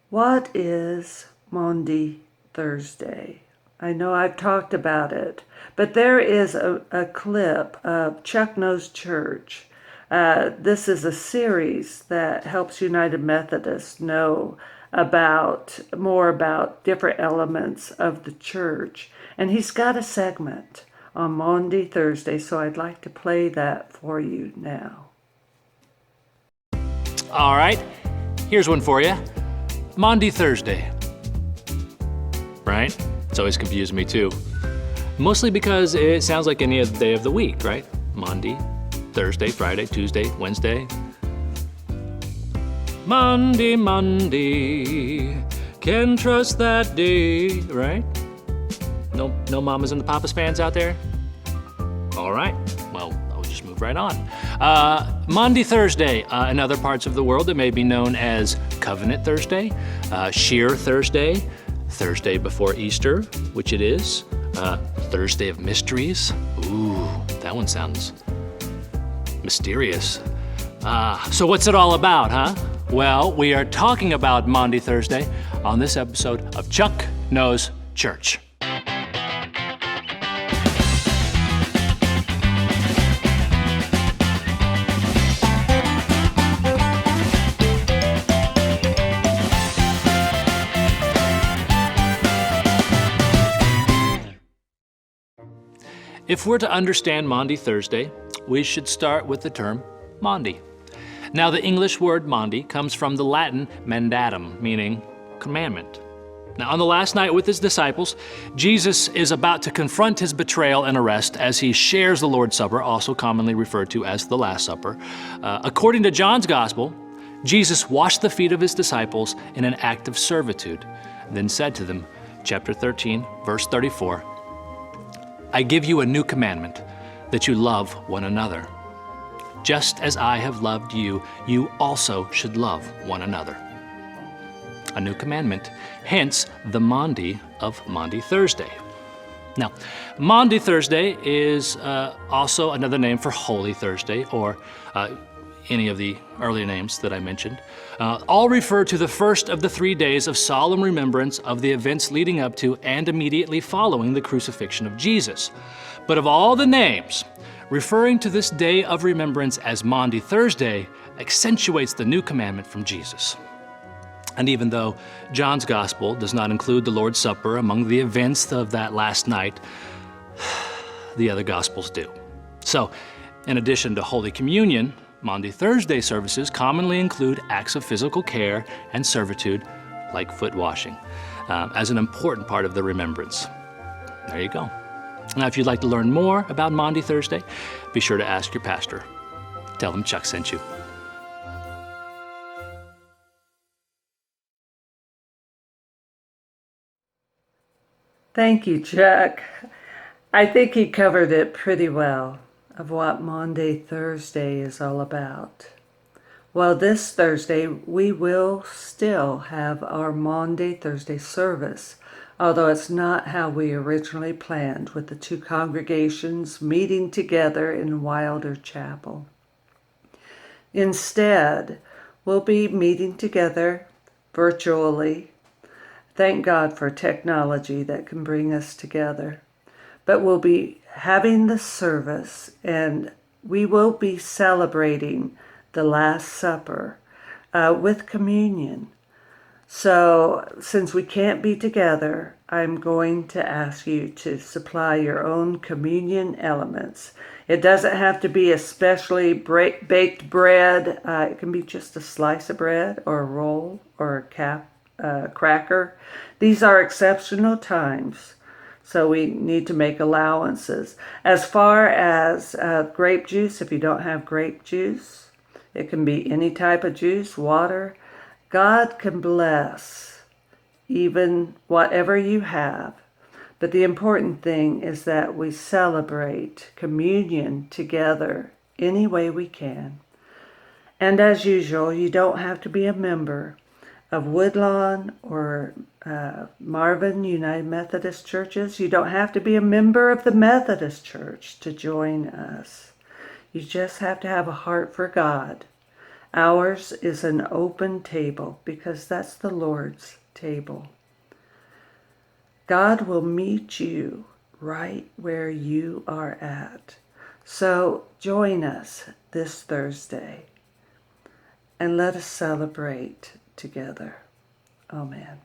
What is Maundy Thursday? I know I've talked about it, but there is a clip of Chuck Knows Church. This is a series that helps United Methodists know more about different elements of the church. And he's got a segment on Maundy Thursday, so I'd like to play that for you now. All right, here's one for you. Maundy Thursday, right? It's always confused me too. Mostly because it sounds like any other day of the week, right? Monday, Thursday, Friday, Tuesday, Wednesday. Monday, can trust that day, right? No mamas and the papas fans out there? All right, well, I'll just move right on. Maundy Thursday, in other parts of the world, it may be known as Covenant Thursday, Sheer Thursday, Thursday before Easter, which it is, Thursday of Mysteries. Ooh, that one sounds mysterious. So what's it all about, huh? Well, we are talking about Maundy Thursday on this episode of Chuck Knows Church. If we're to understand Maundy Thursday, we should start with the term Maundy. Now, the English word Maundy comes from the Latin mandatum, meaning commandment. Now, on the last night with his disciples, Jesus is about to confront his betrayal and arrest as he shares the Lord's Supper, also commonly referred to as the Last Supper. According to John's Gospel, Jesus washed the feet of his disciples in an act of servitude, then said to them, chapter 13, verse 34, I give you a new commandment, that you love one another. Just as I have loved you, you also should love one another. A new commandment, hence the Maundy of Maundy Thursday. Now, Maundy Thursday is also another name for Holy Thursday, or any of the earlier names that I mentioned. All refer to the first of the 3 days of solemn remembrance of the events leading up to and immediately following the crucifixion of Jesus. But of all the names, referring to this day of remembrance as Maundy Thursday accentuates the new commandment from Jesus. And even though John's Gospel does not include the Lord's Supper among the events of that last night, the other Gospels do. So, in addition to Holy Communion, Maundy Thursday services commonly include acts of physical care and servitude, like foot washing, as an important part of the remembrance. There you go. Now, if you'd like to learn more about Maundy Thursday, be sure to ask your pastor. Tell them Chuck sent you. Thank you, Chuck. I think he covered it pretty well of what Maundy Thursday is all about. Well, this Thursday, we will still have our Maundy Thursday service, although it's not how we originally planned, with the two congregations meeting together in Wilder Chapel. Instead, we'll be meeting together virtually. Thank God for technology that can bring us together. But we'll be having the service, and we will be celebrating the Last Supper with communion. So, since we can't be together, I'm going to ask you to supply your own communion elements. It doesn't have to be a specially baked bread. It can be just a slice of bread or a roll or a cracker. These are exceptional times, so we need to make allowances. As far as grape juice, if you don't have grape juice, it can be any type of juice, water. God can bless even whatever you have. But the important thing is that we celebrate communion together any way we can. And as usual, you don't have to be a member of Woodlawn or Marvin United Methodist Churches. You don't have to be a member of the Methodist Church to join us. You just have to have a heart for God. Ours is an open table because that's the Lord's table. God will meet you right where you are at. So join us this Thursday and let us celebrate together. Amen.